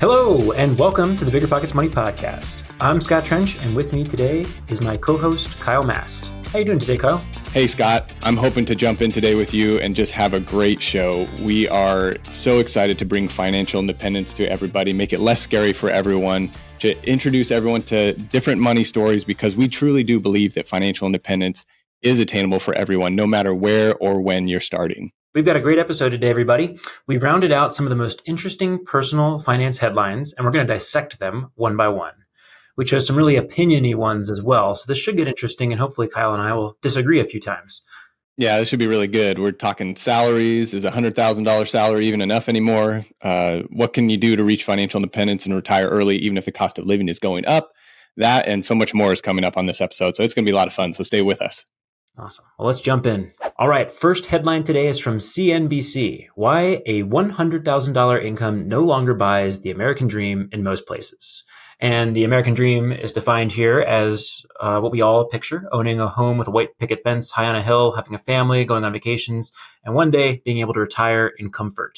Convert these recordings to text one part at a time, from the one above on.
Hello, and welcome to the BiggerPockets Money Podcast. I'm Scott Trench, and with me today is my co-host, Kyle Mast. How you doing today, Kyle? Hey, Scott. I'm hoping to jump in today with you and just have a great show. We are so excited to bring financial independence to everybody, make it less scary for everyone, to introduce everyone to different money stories, because we truly do believe that financial independence is attainable for everyone, no matter where or when you're starting. We've got a great episode today, everybody. We've rounded out some of the most interesting personal finance headlines, and we're going to dissect them one by one. We chose some really opinion-y ones as well, so this should get interesting, and hopefully Kyle and I will disagree a few times. Yeah, this should be really good. We're talking salaries. Is a $100,000 salary even enough anymore? What can you do to reach financial independence and retire early, even if the cost of living is going up? That and so much more is coming up on this episode, so it's going to be a lot of fun, so stay with us. Awesome. Well, let's jump in. All right. First headline today is from CNBC. Why a $100,000 income no longer buys the American dream in most places. And the American dream is defined here as what we all picture: owning a home with a white picket fence high on a hill, having a family, going on vacations, and one day being able to retire in comfort.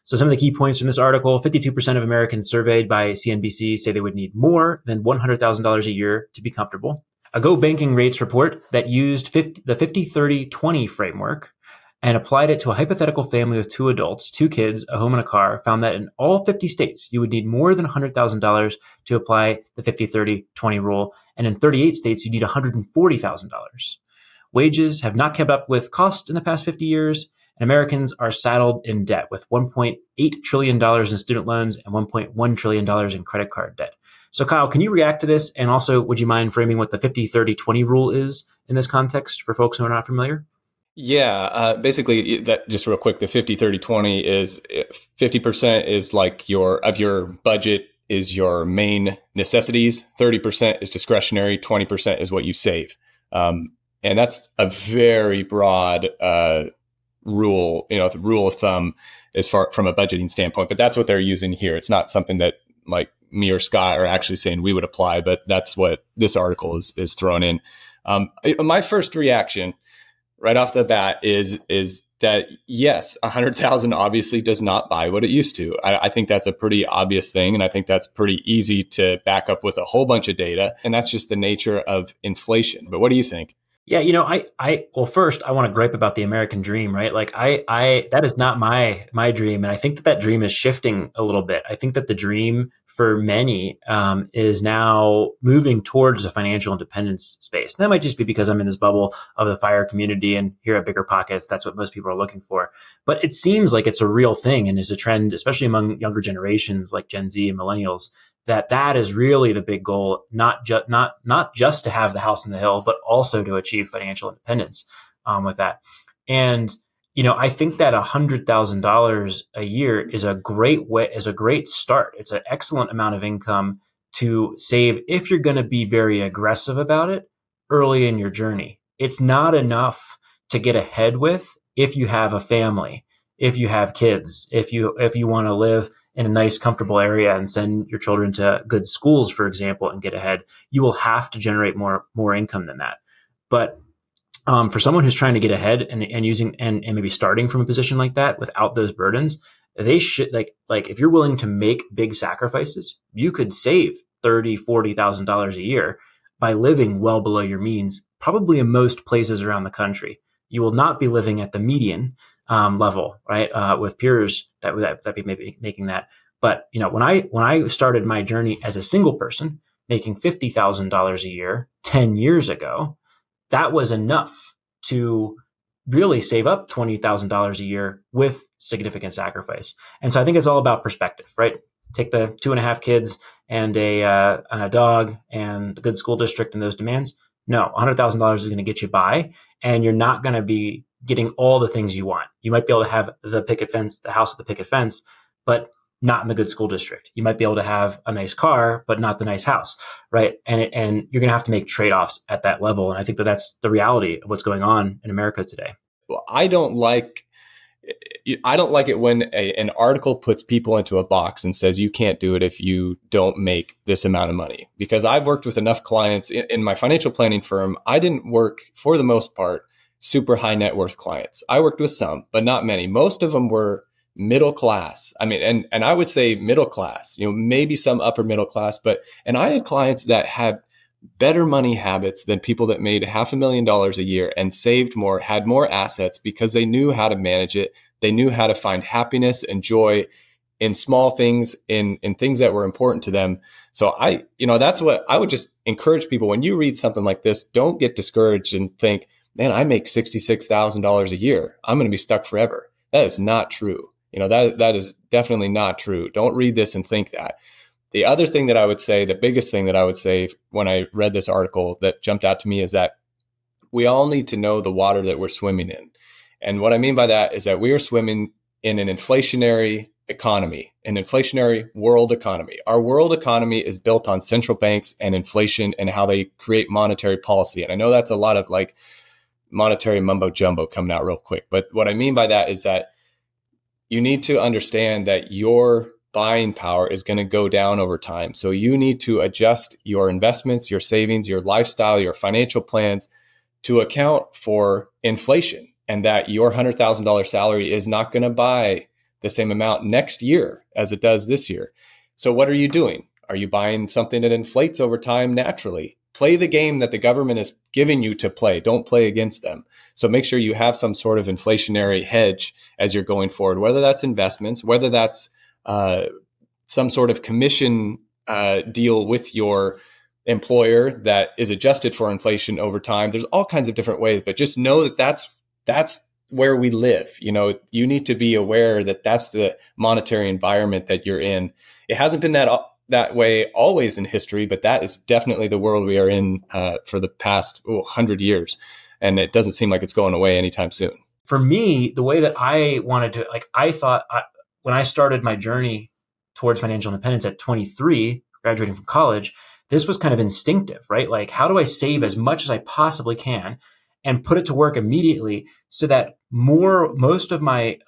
So some of the key points from this article: 52% of Americans surveyed by CNBC say they would need more than $100,000 a year to be comfortable. A Go Banking Rates report that used the 50-30-20 framework and applied it to a hypothetical family with two adults, two kids, a home and a car, found that in all 50 states, you would need more than $100,000 to apply the 50-30-20 rule. And in 38 states, you need $140,000. Wages have not kept up with cost in the past 50 years, and Americans are saddled in debt with $1.8 trillion in student loans and $1.1 trillion in credit card debt. So Kyle, can you react to this? And also, would you mind framing what the 50-30-20 rule is in this context for folks who are not familiar? Yeah, basically that, just real quick, the 50-30-20 is 50% is like of your budget is your main necessities. 30% is discretionary. 20% is what you save. And that's a very broad rule, the rule of thumb as far from a budgeting standpoint, but that's what they're using here. It's not something that like me or Scott are actually saying we would apply, but that's what this article is thrown in. My first reaction right off the bat is that yes, 100,000 obviously does not buy what it used to. I think that's a pretty obvious thing. And I think that's pretty easy to back up with a whole bunch of data. And that's just the nature of inflation. But what do you think? Yeah, well, first I want to gripe about the American dream, right? Like that is not my dream. And I think that dream is shifting a little bit. I think that the dream for many is now moving towards a financial independence space. And that might just be because I'm in this bubble of the FIRE community, and here at BiggerPockets, that's what most people are looking for. But it seems like it's a real thing and is a trend, especially among younger generations like Gen Z and millennials, that is really the big goal, not just to have the house on the hill, but also to achieve financial independence with that. And I think that $100,000 a year is a great start. It's an excellent amount of income to save if you're going to be very aggressive about it early in your journey. It's not enough to get ahead with if you have a family, if you have kids, if you want to live in a nice, comfortable area and send your children to good schools, for example, and get ahead. You will have to generate more income than that. But for someone who's trying to get ahead and using and maybe starting from a position like that without those burdens, they should like if you're willing to make big sacrifices, you could save $30,000-$40,000 a year by living well below your means, probably in most places around the country. You will not be living at the median level, right? With peers that be maybe making that. But when I started my journey as a single person making $50,000 a year 10 years ago, that was enough to really save up $20,000 a year with significant sacrifice. And so I think it's all about perspective, right? Take the 2.5 kids and a dog and a good school district and those demands. No, $100,000 is going to get you by, and you're not going to be getting all the things you want. You might be able to have the picket fence, the house with the picket fence, but not in the good school district. You might be able to have a nice car, but not the nice house, right? And you're going to have to make trade-offs at that level. And I think that's the reality of what's going on in America today. Well, I don't like it when an article puts people into a box and says you can't do it if you don't make this amount of money. Because I've worked with enough clients in my financial planning firm. I didn't work, for the most part, super high net worth clients. I worked with some, but not many. Most of them were middle class. I mean, and I would say middle class, maybe some upper middle class, and I had clients that had better money habits than people that made $500,000 a year and saved more, had more assets because they knew how to manage it. They knew how to find happiness and joy in small things, in things that were important to them. So that's what I would just encourage people. When you read something like this, don't get discouraged and think, man, I make $66,000 a year, I'm going to be stuck forever. That is not true. That is definitely not true. Don't read this and think that. The other thing that I would say, the biggest thing that I would say when I read this article that jumped out to me, is that we all need to know the water that we're swimming in. And what I mean by that is that we are swimming in an inflationary economy, an inflationary world economy. Our world economy is built on central banks and inflation and how they create monetary policy. And I know that's a lot of like monetary mumbo jumbo coming out real quick. But what I mean by that is that you need to understand that your buying power is going to go down over time. So you need to adjust your investments, your savings, your lifestyle, your financial plans to account for inflation, and that your $100,000 salary is not going to buy the same amount next year as it does this year. So what are you doing? Are you buying something that inflates over time naturally? Play the game that the government is giving you to play. Don't play against them. So make sure you have some sort of inflationary hedge as you're going forward, whether that's investments, whether that's some sort of commission deal with your employer that is adjusted for inflation over time. There's all kinds of different ways, but just know that that's where we live. You need to be aware that that's the monetary environment that you're in. It hasn't been that way always in history, but that is definitely the world we are in for the past 100 years. And it doesn't seem like it's going away anytime soon. For me, the way that I wanted to, I thought when I started my journey towards financial independence at 23, graduating from college, this was kind of instinctive, right? Like, how do I save as much as I possibly can and put it to work immediately so that most of my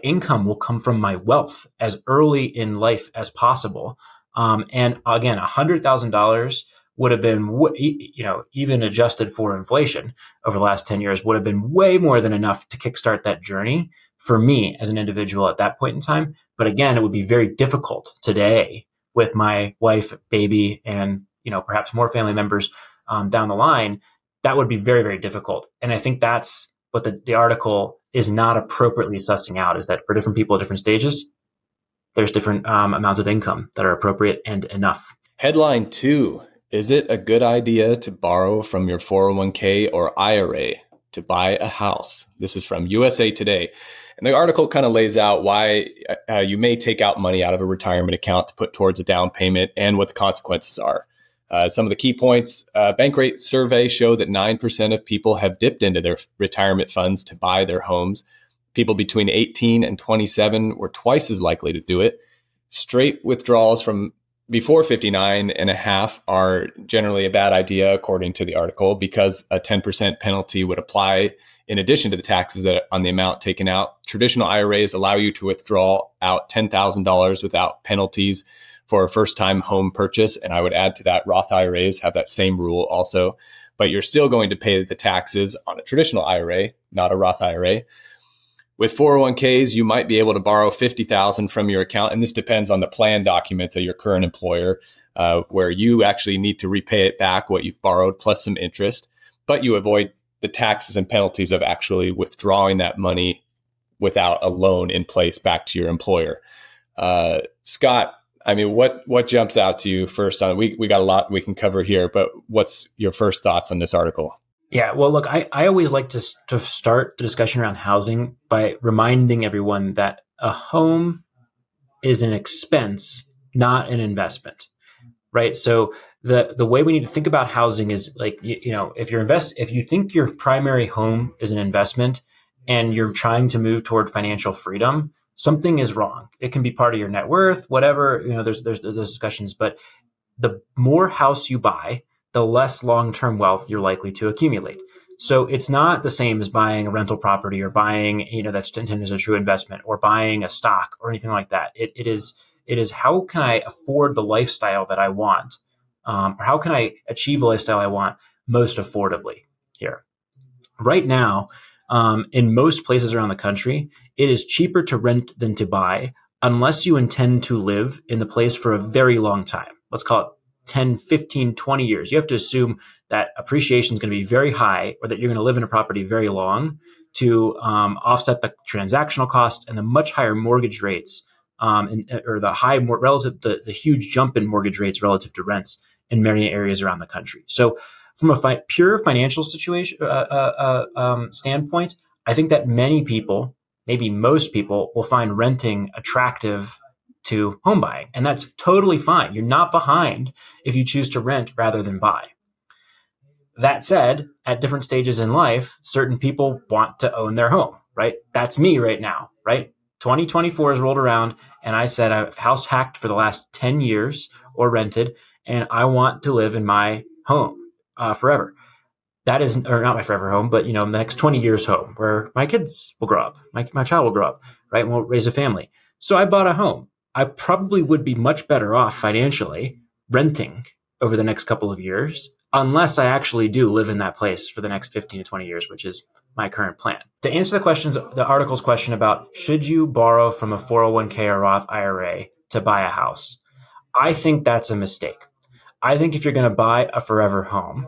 income will come from my wealth as early in life as possible. And again, $100,000 would have been, even adjusted for inflation over the last 10 years, would have been way more than enough to kickstart that journey for me as an individual at that point in time. But again, it would be very difficult today with my wife, baby, and, perhaps more family members down the line. That would be very, very difficult. And I think that's what the article is not appropriately sussing out, is that for different people at different stages, there's different amounts of income that are appropriate and enough. Headline 2. Is it a good idea to borrow from your 401k or IRA to buy a house? This is from USA Today. And the article kind of lays out why you may take out money out of a retirement account to put towards a down payment and what the consequences are. Some of the key points, Bankrate survey show that 9% of people have dipped into their retirement funds to buy their homes. People between 18 and 27 were twice as likely to do it. Straight withdrawals from before 59 and a half are generally a bad idea, according to the article, because a 10% penalty would apply in addition to the taxes that on the amount taken out. Traditional IRAs allow you to withdraw out $10,000 without penalties for a first-time home purchase. And I would add to that, Roth IRAs have that same rule also, but you're still going to pay the taxes on a traditional IRA, not a Roth IRA. With 401ks, you might be able to borrow $50,000 from your account, and this depends on the plan documents of your current employer, where you actually need to repay it back, what you've borrowed, plus some interest, but you avoid the taxes and penalties of actually withdrawing that money without a loan in place back to your employer. Scott, I mean, what jumps out to you first on we got a lot we can cover here, but what's your first thoughts on this article? Yeah, well, look, I always like to start the discussion around housing by reminding everyone that a home is an expense, not an investment, right? So the way we need to think about housing is like, if you think your primary home is an investment and you're trying to move toward financial freedom, something is wrong. It can be part of your net worth, whatever, there's those discussions, but the more house you buy, the less long-term wealth you're likely to accumulate. So it's not the same as buying a rental property or buying, that's intended as a true investment, or buying a stock or anything like that. It is how can I afford the lifestyle that I want? Or how can I achieve the lifestyle I want most affordably here? Right now, In most places around the country, it is cheaper to rent than to buy unless you intend to live in the place for a very long time. Let's call it 10, 15, 20 years. You have to assume that appreciation is going to be very high or that you're going to live in a property very long to offset the transactional costs and the much higher mortgage rates or the high relative, the huge jump in mortgage rates relative to rents in many areas around the country. So from a pure financial situation standpoint, I think that many people, maybe most people, will find renting attractive to home buying. And that's totally fine. You're not behind if you choose to rent rather than buy. That said, at different stages in life, certain people want to own their home, right? That's me right now, right? 2024 has rolled around and I said I've house hacked for the last 10 years or rented, and I want to live in my home forever. That is, or not my forever home, but the next 20 years home where my kids will grow up, my child will grow up, right? And we'll raise a family. So I bought a home. I probably would be much better off financially renting over the next couple of years, unless I actually do live in that place for the next 15 to 20 years, which is my current plan. To answer the article's question about should you borrow from a 401k or Roth IRA to buy a house, I think that's a mistake. I think if you're going to buy a forever home,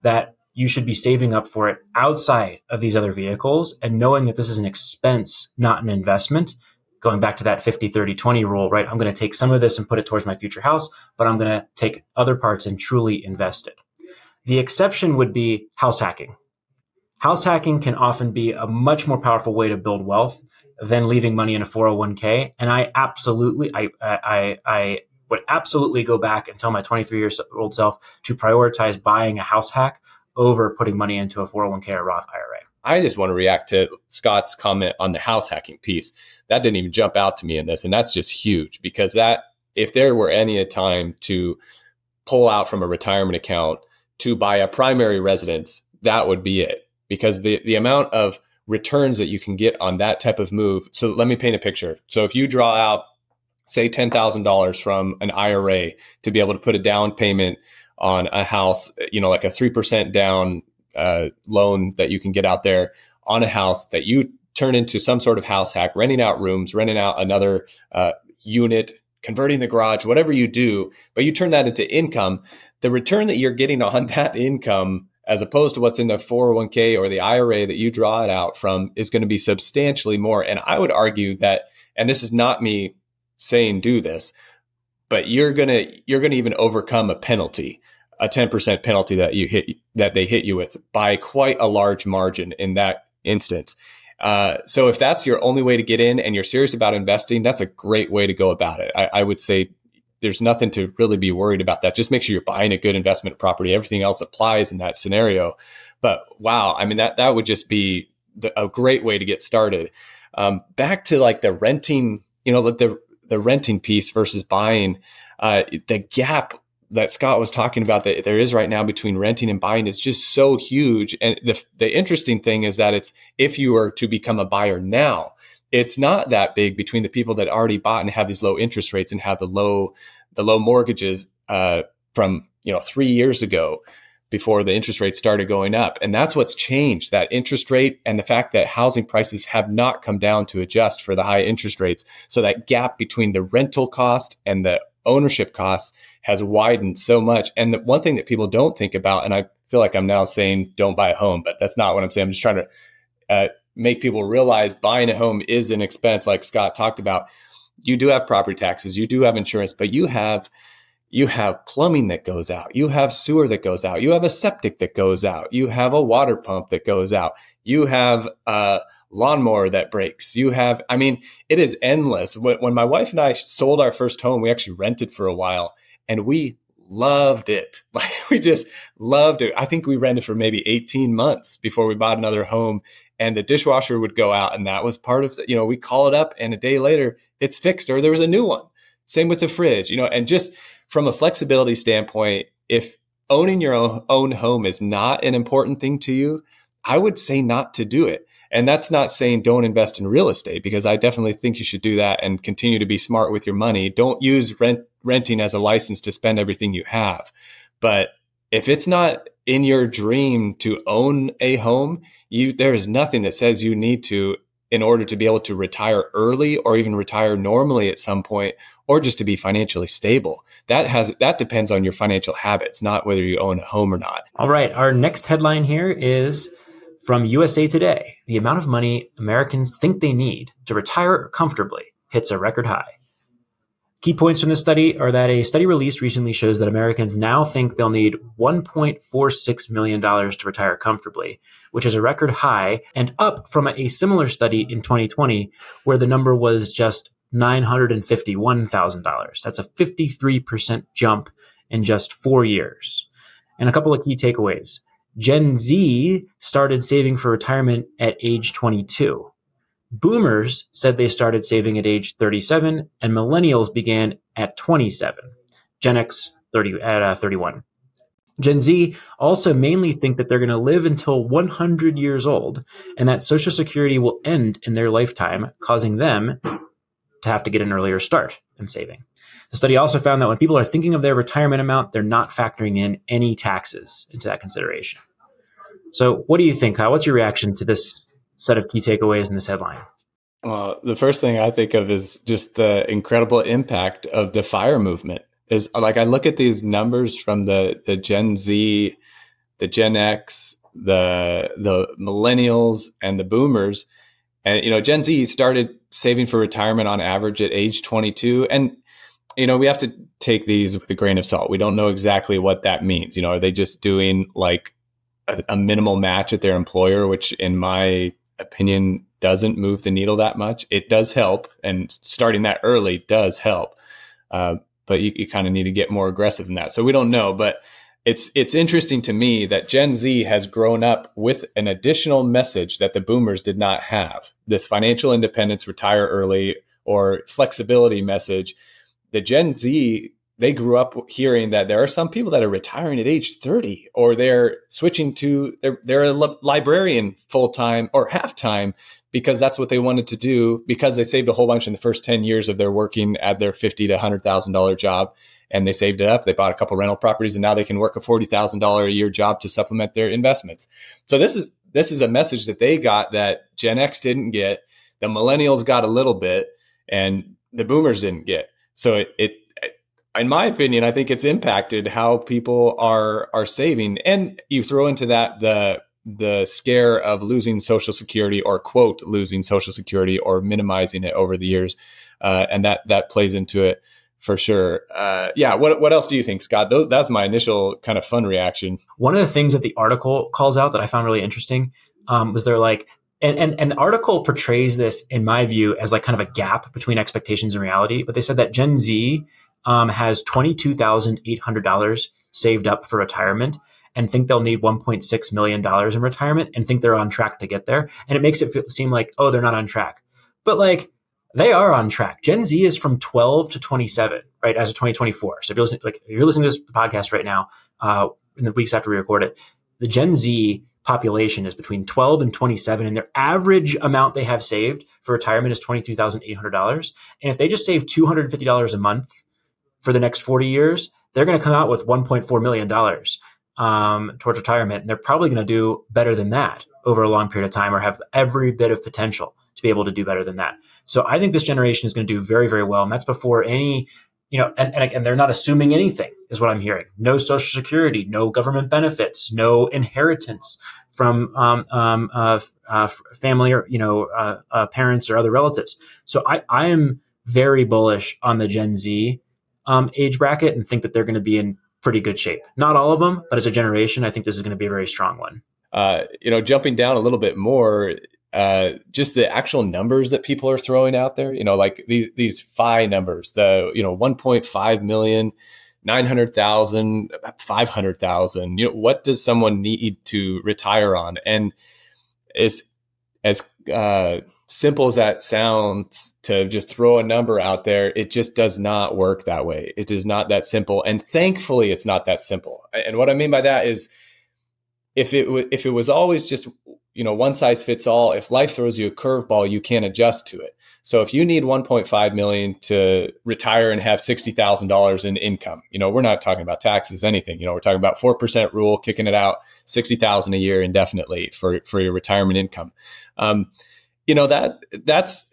that you should be saving up for it outside of these other vehicles and knowing that this is an expense, not an investment. Going back to that 50-30-20 rule, right? I'm going to take some of this and put it towards my future house, but I'm going to take other parts and truly invest it. The exception would be house hacking. House hacking can often be a much more powerful way to build wealth than leaving money in a 401k. And I would absolutely go back and tell my 23-year-old self to prioritize buying a house hack over putting money into a 401k or Roth IRA. I just want to react to Scott's comment on the house hacking piece. That didn't even jump out to me in this. And that's just huge, because that, if there were any time to pull out from a retirement account to buy a primary residence, that would be it. Because the amount of returns that you can get on that type of move. So let me paint a picture. So if you draw out, say, $10,000 from an IRA to be able to put a down payment on a house, like a 3% down loan that you can get out there on a house that you turn into some sort of house hack, renting out rooms, renting out another unit, converting the garage, whatever you do, but you turn that into income, the return that you're getting on that income, as opposed to what's in the 401k or the IRA that you draw it out from, is going to be substantially more. And I would argue that, and this is not me saying do this, but you're going to even overcome a penalty, a 10% penalty that they hit you with by quite a large margin in that instance. So if that's your only way to get in and you're serious about investing, that's a great way to go about it. I would say there's nothing to really be worried about that. Just make sure you're buying a good investment property. Everything else applies in that scenario. But wow, I mean, that would just be a great way to get started. Back to like the renting, the renting piece versus buying, the gap that Scott was talking about that there is right now between renting and buying is just so huge. And the interesting thing is that if you were to become a buyer now, it's not that big between the people that already bought and have these low interest rates and have the low mortgages from 3 years ago before the interest rates started going up. And that's what's changed, that interest rate and the fact that housing prices have not come down to adjust for the high interest rates. So that gap between the rental cost and the ownership costs has widened so much. And the one thing that people don't think about, and I feel like I'm now saying don't buy a home, but that's not what I'm saying. I'm just trying to make people realize buying a home is an expense, like Scott talked about. You do have property taxes, you do have insurance, but you have plumbing that goes out, you have sewer that goes out, you have a septic that goes out, you have a water pump that goes out, you have a lawnmower that breaks, it is endless. When my wife and I sold our first home, we actually rented for a while and we loved it. Like, we just loved it. I think we rented for maybe 18 months before we bought another home, and the dishwasher would go out, and that was part of we call it up and a day later it's fixed or there was a new one. Same with the fridge, and just from a flexibility standpoint, if owning your own home is not an important thing to you, I would say not to do it. And that's not saying don't invest in real estate, because I definitely think you should do that and continue to be smart with your money. Don't use renting as a license to spend everything you have. But if it's not in your dream to own a home, there is nothing that says you need to, in order to be able to retire early or even retire normally at some point, or just to be financially stable. That depends on your financial habits, not whether you own a home or not. All right. Our next headline here is from USA Today. The amount of money Americans think they need to retire comfortably hits a record high. Key points from this study are that a study released recently shows that Americans now think they'll need $1.46 million to retire comfortably, which is a record high and up from a similar study in 2020 where the number was just $951,000. That's a 53% jump in just 4 years. And a couple of key takeaways. Gen Z started saving for retirement at age 22. Boomers said they started saving at age 37, and millennials began at 27. Gen X 31. Gen Z also mainly think that they're going to live until 100 years old, and that Social Security will end in their lifetime, causing them to have to get an earlier start in saving. The study also found that when people are thinking of their retirement amount, they're not factoring in any taxes into that consideration. So what do you think, Kyle? What's your reaction to this set of key takeaways in this headline? Well, the first thing I think of is just the incredible impact of the FIRE movement. Is like, I look at these numbers from the Gen Z, the Gen X, the millennials, and the boomers. And, Gen Z started saving for retirement on average at age 22. And, we have to take these with a grain of salt. We don't know exactly what that means. Are they just doing like a minimal match at their employer, which in my opinion doesn't move the needle that much? It does help. And starting that early does help. But you kind of need to get more aggressive than that. So we don't know, but it's interesting to me that Gen Z has grown up with an additional message that the boomers did not have. This financial independence, retire early, or flexibility message. The Gen Z, they grew up hearing that there are some people that are retiring at age 30, or they're switching to, they're a librarian full-time or half-time because that's what they wanted to do, because they saved a whole bunch in the first 10 years of their working at their $50,000 to $100,000 job. And they saved it up. They bought a couple rental properties, and now they can work a $40,000 a year job to supplement their investments. So this is a message that they got that Gen X didn't get, the millennials got a little bit, and the boomers didn't get. So it in my opinion, I think it's impacted how people are saving. And you throw into that the scare of losing Social Security, or quote, losing Social Security, or minimizing it over the years. And that plays into it for sure. What else do you think, Scott? That's my initial kind of fun reaction. One of the things that the article calls out that I found really interesting was they're like, and the article portrays this, in my view, as like kind of a gap between expectations and reality. But they said that Gen Z has $22,800 saved up for retirement, and think they'll need $1.6 million in retirement, and think they're on track to get there. And it makes it seem like, oh, they're not on track. But like, they are on track. Gen Z is from 12 to 27, right, as of 2024. So if you're listening to this podcast right now, in the weeks after we record it, the Gen Z population is between 12 and 27, and their average amount they have saved for retirement is $22,800. And if they just save $250 a month for the next 40 years, they're going to come out with $1.4 million towards retirement. And they're probably going to do better than that over a long period of time, or have every bit of potential to be able to do better than that. So I think this generation is going to do very, very well. And that's before any, and they're not assuming anything, is what I'm hearing. No Social Security, no government benefits, no inheritance from family or, parents or other relatives. So I am very bullish on the Gen Z age bracket, and think that they're going to be in pretty good shape. Not all of them, but as a generation, I think this is going to be a very strong one. Jumping down a little bit more, just the actual numbers that people are throwing out there, like these FI numbers, the, 1.5 million, 900,000, 500,000, what does someone need to retire on? And as simple as that sounds, to just throw a number out there, it just does not work that way. It is not that simple. And thankfully it's not that simple. And what I mean by that is, if it was always just, one size fits all, if life throws you a curveball, you can't adjust to it. So if you need 1.5 million to retire and have $60,000 in income, we're not talking about taxes, anything, we're talking about 4% rule, kicking it out, 60,000 a year indefinitely for your retirement income. That's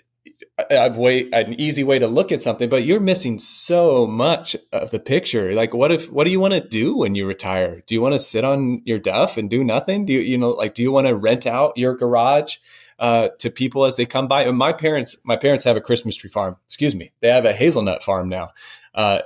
an easy way to look at something, but you're missing so much of the picture. Like, what do you want to do when you retire? Do you want to sit on your duff and do nothing? Do you want to rent out your garage to people as they come by? And my parents have a Christmas tree farm. Excuse me. They have a hazelnut farm now.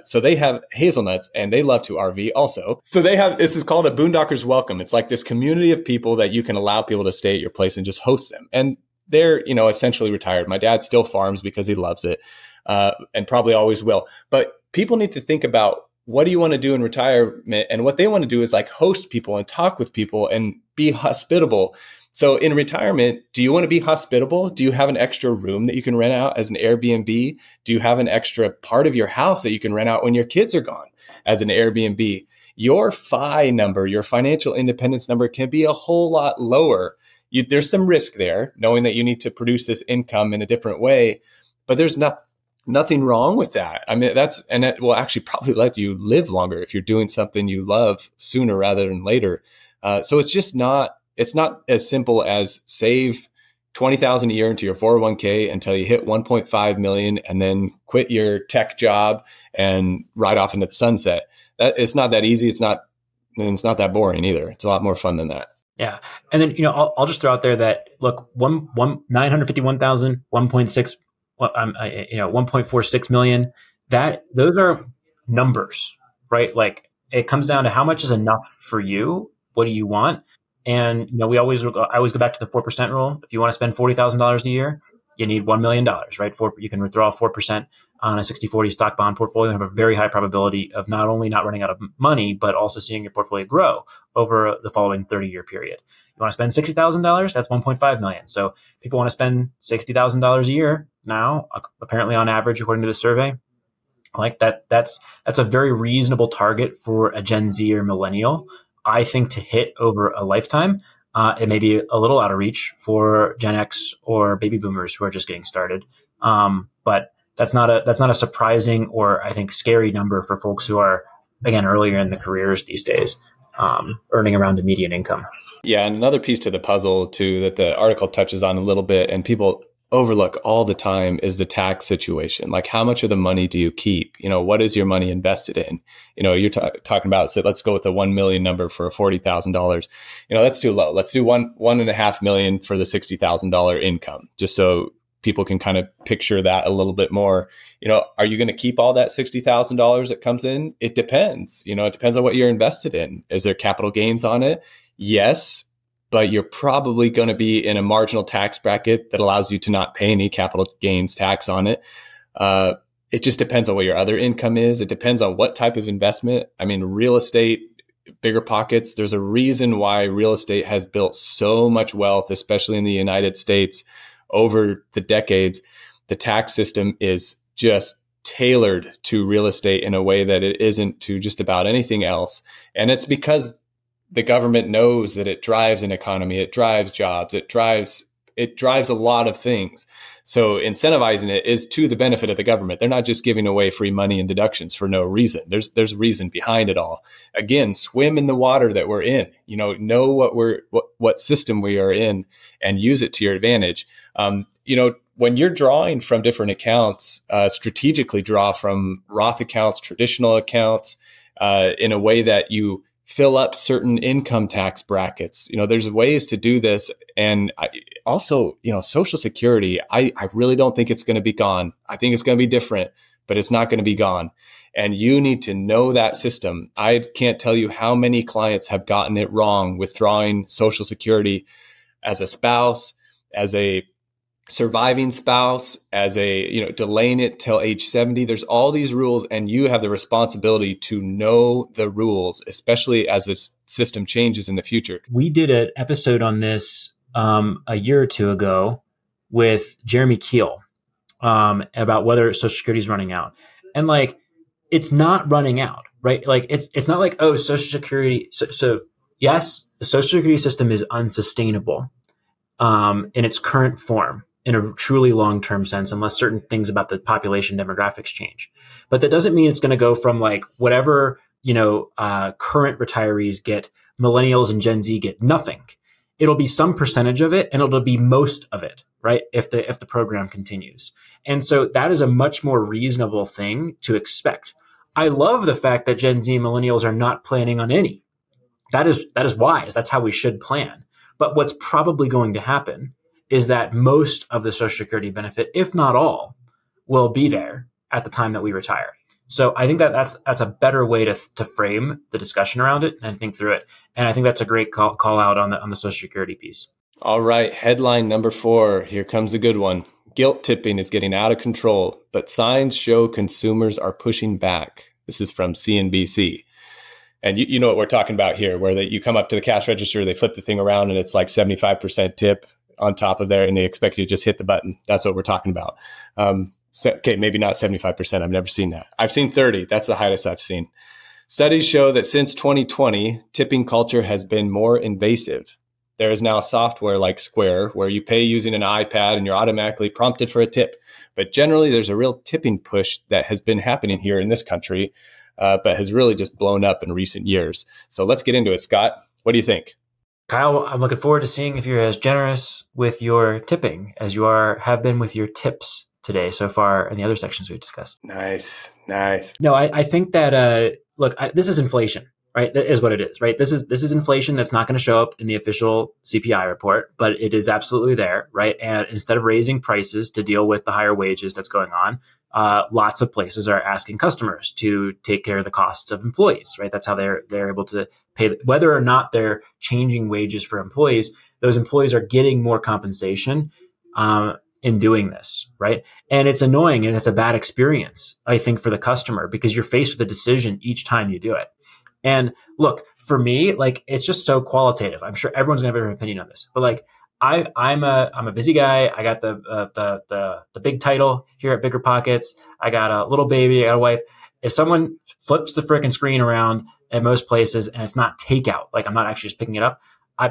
So they have hazelnuts and they love to RV also. So this is called a Boondocker's Welcome. It's like this community of people that you can allow people to stay at your place and just host them. And they're, essentially retired. My dad still farms because he loves it, and probably always will. But people need to think about, what do you want to do in retirement? And what they want to do is like host people and talk with people and be hospitable. So in retirement, do you want to be hospitable? Do you have an extra room that you can rent out as an Airbnb? Do you have an extra part of your house that you can rent out when your kids are gone as an Airbnb? Your FI number, your financial independence number, can be a whole lot lower. There's some risk there, knowing that you need to produce this income in a different way, but there's nothing wrong with that. I mean, that will actually probably let you live longer if you're doing something you love sooner rather than later. So it's not as simple as save 20,000 a year into your 401k until you hit 1.5 million and then quit your tech job and ride off into the sunset. It's not that easy. It's not that boring either. It's a lot more fun than that. Yeah. And then, I'll just throw out there that, look, 951,000, 1.6, 1.46 million, those are numbers, right? Like, it comes down to how much is enough for you. What do you want? And, I always go back to the 4% rule. If you want to spend $40,000 a year, you need $1 million, right? You can withdraw 4% on a 60-40 stock bond portfolio and have a very high probability of not only not running out of money, but also seeing your portfolio grow over the following 30-year period. You want to spend $60,000? That's 1.5 million. So people want to spend $60,000 a year now, apparently on average, according to the survey. Like that's a very reasonable target for a Gen Z or millennial, I think, to hit over a lifetime. It may be a little out of reach for Gen X or baby boomers who are just getting started. But that's not a surprising or, I think, scary number for folks who are, again, earlier in the careers these days, earning around a median income. Yeah. And another piece to the puzzle too, that the article touches on a little bit and people overlook all the time, is the tax situation. Like, how much of the money do you keep? What is your money invested in? You're talking about, so let's go with the 1 million number for $40,000. That's too low. Let's do 1.5 million for the $60,000 income, just so people can kind of picture that a little bit more. Are you going to keep all that $60,000 that comes in? It depends. It depends on what you're invested in. Is there capital gains on it? Yes. But you're probably going to be in a marginal tax bracket that allows you to not pay any capital gains tax on it. It just depends on what your other income is. It depends on what type of investment. I mean, real estate, BiggerPockets, there's a reason why real estate has built so much wealth, especially in the United States over the decades. The tax system is just tailored to real estate in a way that it isn't to just about anything else. And it's because the government knows that it drives an economy, it drives jobs, it drives a lot of things. So incentivizing it is to the benefit of the government. They're not just giving away free money and deductions for no reason. There's reason behind it all. Again, swim in the water that we're in. Know what system we are in and use it to your advantage. When you're drawing from different accounts, strategically draw from Roth accounts, traditional accounts, in a way that you fill up certain income tax brackets. There's ways to do this. And also, Social Security, I really don't think it's going to be gone. I think it's going to be different, but it's not going to be gone. And you need to know that system. I can't tell you how many clients have gotten it wrong, withdrawing Social Security as a spouse, as a surviving spouse, as a, delaying it till age 70. There's all these rules, and you have the responsibility to know the rules, especially as this system changes in the future. We did an episode on this a year or two ago with Jeremy Keel about whether Social Security is running out. And it's not running out, right? It's not like, oh, Social Security. So yes, the Social Security system is unsustainable in its current form. in a truly long-term sense, unless certain things about the population demographics change. But that doesn't mean it's going to go from like whatever, current retirees get, millennials and Gen Z get nothing. It'll be some percentage of it, and it'll be most of it, right? If the program continues. And so that is a much more reasonable thing to expect. I love the fact that Gen Z and millennials are not planning on any. That is wise. That's how we should plan. But what's probably going to happen is that most of the Social Security benefit, if not all, will be there at the time that we retire. So I think that that's a better way to frame the discussion around it and think through it. And I think that's a great call out on the Social Security piece. All right, headline number 4. Here comes a good one. Guilt tipping is getting out of control, but signs show consumers are pushing back. This is from CNBC. And you know what we're talking about here, where you come up to the cash register, they flip the thing around, and it's like 75% tip on top of there, and they expect you to just hit the button. That's what we're talking about. Okay, maybe not 75%. I've never seen that. I've seen 30. That's the highest I've seen. Studies show that since 2020, tipping culture has been more invasive. There is now software like Square where you pay using an iPad and you're automatically prompted for a tip. But generally, there's a real tipping push that has been happening here in this country, but has really just blown up in recent years. So let's get into it, Scott. What do you think? Kyle, I'm looking forward to seeing if you're as generous with your tipping as you have been with your tips today so far in the other sections we've discussed. Nice. No, I think that, this is inflation, right? That is what it is, right? This is inflation that's not going to show up in the official CPI report, but it is absolutely there, right? And instead of raising prices to deal with the higher wages that's going on, lots of places are asking customers to take care of the costs of employees, right? That's how they're able to pay, whether or not they're changing wages for employees, those employees are getting more compensation in doing this, right? And it's annoying and it's a bad experience, I think, for the customer because you're faced with a decision each time you do it. And look, for me, like it's just so qualitative. I'm sure everyone's gonna have an opinion on this, but like I'm a busy guy. I got the big title here at BiggerPockets. I got a little baby. I got a wife. If someone flips the frickin' screen around at most places and it's not takeout, like I'm not actually just picking it up, I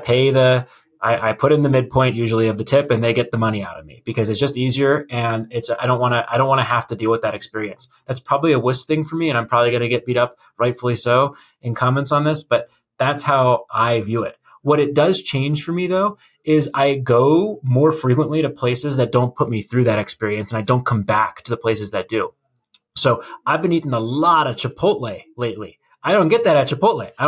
put in the midpoint usually of the tip and they get the money out of me because it's just easier and I don't want to have to deal with that experience. That's probably a wuss thing for me and I'm probably going to get beat up, rightfully so, in comments on this, but that's how I view it. What it does change for me though is I go more frequently to places that don't put me through that experience and I don't come back to the places that do. So I've been eating a lot of Chipotle lately. I don't get that at Chipotle. I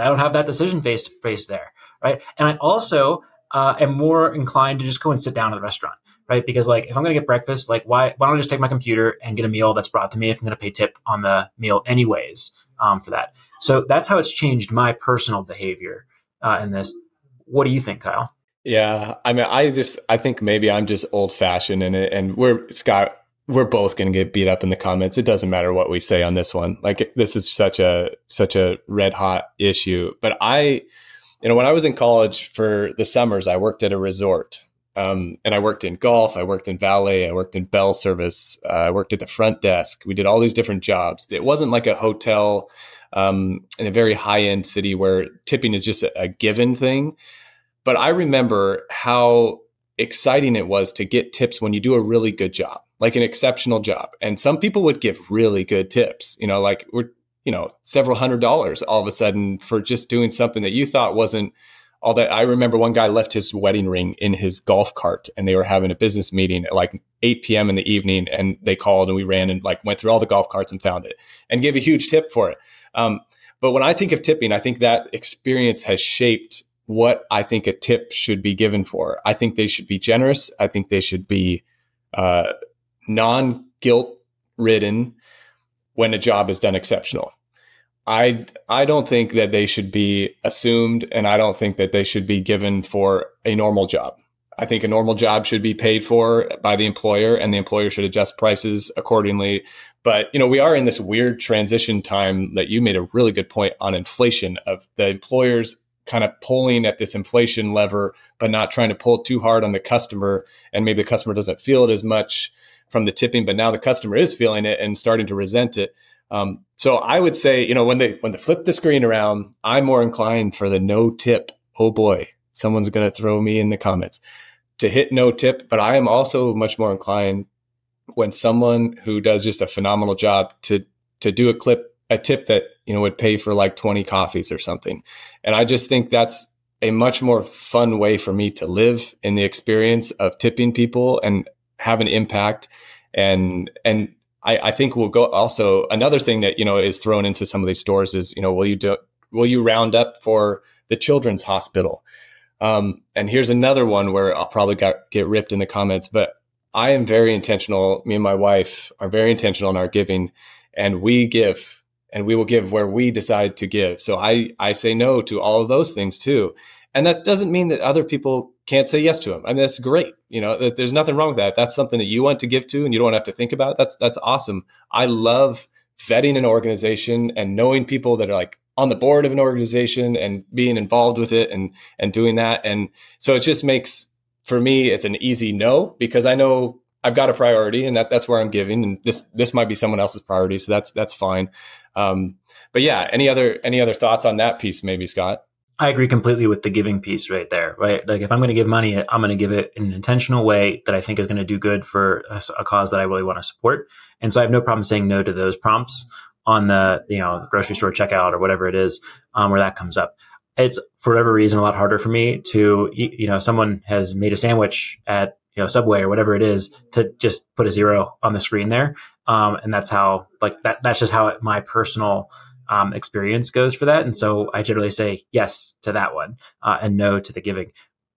don't have that decision face there. Right. And I also am more inclined to just go and sit down at the restaurant. Right. Because like if I'm going to get breakfast, like why don't I just take my computer and get a meal that's brought to me if I'm going to pay tip on the meal anyways for that. So that's how it's changed my personal behavior in this. What do you think, Kyle? Yeah. I mean, I think maybe I'm just old fashioned and we're both going to get beat up in the comments. It doesn't matter what we say on this one. Like this is such a red hot issue. But when I was in college for the summers, I worked at a resort and I worked in golf. I worked in valet. I worked in bell service. I worked at the front desk. We did all these different jobs. It wasn't like a hotel in a very high end city where tipping is just a given thing. But I remember how exciting it was to get tips when you do a really good job, like an exceptional job. And some people would give really good tips, like we're several $100s all of a sudden for just doing something that you thought wasn't all that. I remember one guy left his wedding ring in his golf cart and they were having a business meeting at like 8 p.m. in the evening. And they called and we ran and like went through all the golf carts and found it and gave a huge tip for it. But when I think of tipping, I think that experience has shaped what I think a tip should be given for. I think they should be generous. I think they should be non-guilt ridden when a job is done exceptional. I don't think that they should be assumed, and I don't think that they should be given for a normal job. I think a normal job should be paid for by the employer, and the employer should adjust prices accordingly. But, we are in this weird transition time that you made a really good point on inflation of the employers kind of pulling at this inflation lever, but not trying to pull too hard on the customer. And maybe the customer doesn't feel it as much from the tipping, but now the customer is feeling it and starting to resent it. So I would say, when they flip the screen around, I'm more inclined for the no tip. Oh boy, someone's going to throw me in the comments. hit no tip, but I am also much more inclined when someone who does just a phenomenal job to do a tip that, would pay for like 20 coffees or something. And I just think that's a much more fun way for me to live in the experience of tipping people and have an impact. And I think we'll go also another thing that, is thrown into some of these stores is, will you round up for the children's hospital? And here's another one where I'll probably get ripped in the comments, but I am very intentional. Me and my wife are very intentional in our giving, and we give, and we will give where we decide to give. So I say no to all of those things too. And that doesn't mean that other people can't say yes to them. I mean, that's great. There's nothing wrong with that. If that's something that you want to give to and you don't have to think about it, that's awesome. I love vetting an organization and knowing people that are like on the board of an organization and being involved with it and doing that. And so it just makes, for me, it's an easy no, because I know I've got a priority and that's where I'm giving. And this might be someone else's priority. So that's fine. But yeah, any other thoughts on that piece, maybe, Scott? I agree completely with the giving piece right there, right? Like if I'm going to give money, I'm going to give it in an intentional way that I think is going to do good for a cause that I really want to support. And so I have no problem saying no to those prompts on the, grocery store checkout or whatever it is, where that comes up. It's for whatever reason a lot harder for me to, someone has made a sandwich at, Subway or whatever it is, to just put a 0 on the screen there. And that's how, that's just how my personal experience goes for that. And so I generally say yes to that one and no to the giving.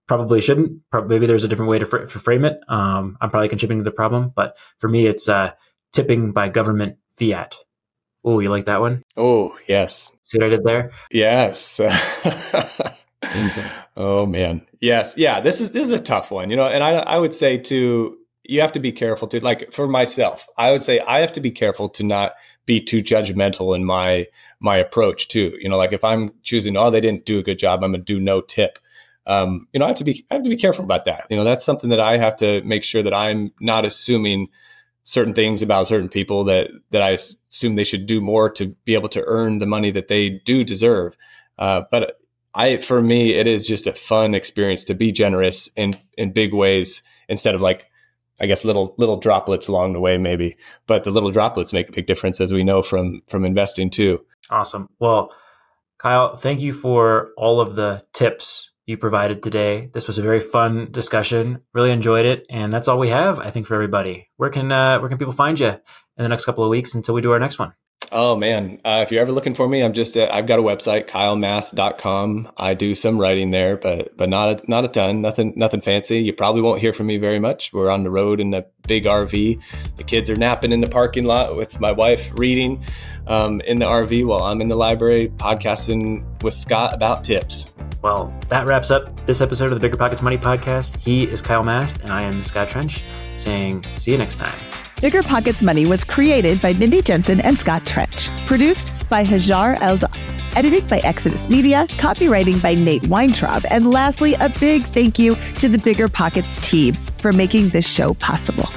Probably shouldn't. Maybe there's a different way to frame it. I'm probably contributing to the problem. But for me, it's tipping by government fiat. Oh, you like that one? Oh, yes. See what I did there? Yes. Oh, man. Yes. Yeah. This is a tough one, and I would say too, you have to be careful to, like, for myself, I would say I have to be careful to not be too judgmental in my approach too. Like if I'm choosing, they didn't do a good job, I'm going to do no tip. I have to be careful about that. That's something that I have to make sure that I'm not assuming certain things about certain people that I assume they should do more to be able to earn the money that they do deserve. But for me, it is just a fun experience to be generous in big ways instead of like, I guess little droplets along the way, maybe, but the little droplets make a big difference, as we know from investing too. Awesome. Well, Kyle, thank you for all of the tips you provided today. This was a very fun discussion. Really enjoyed it, and that's all we have, I think, for everybody. Where can people find you in the next couple of weeks until we do our next one? Oh man, if you're ever looking for me, I've got a website, kylemass.com. I do some writing there, but not a ton, nothing fancy. You probably won't hear from me very much. We're on the road in a big RV. The kids are napping in the parking lot with my wife reading in the RV while I'm in the library podcasting with Scott about tips. Well, that wraps up this episode of the BiggerPockets Money Podcast. He is Kyle Mast, and I am Scott Trench, saying see you next time. BiggerPockets Money was created by Mindy Jensen and Scott Trench. Produced by Hajar Eldas. Edited by Exodus Media. Copywriting by Nate Weintraub. And lastly, a big thank you to the BiggerPockets team for making this show possible.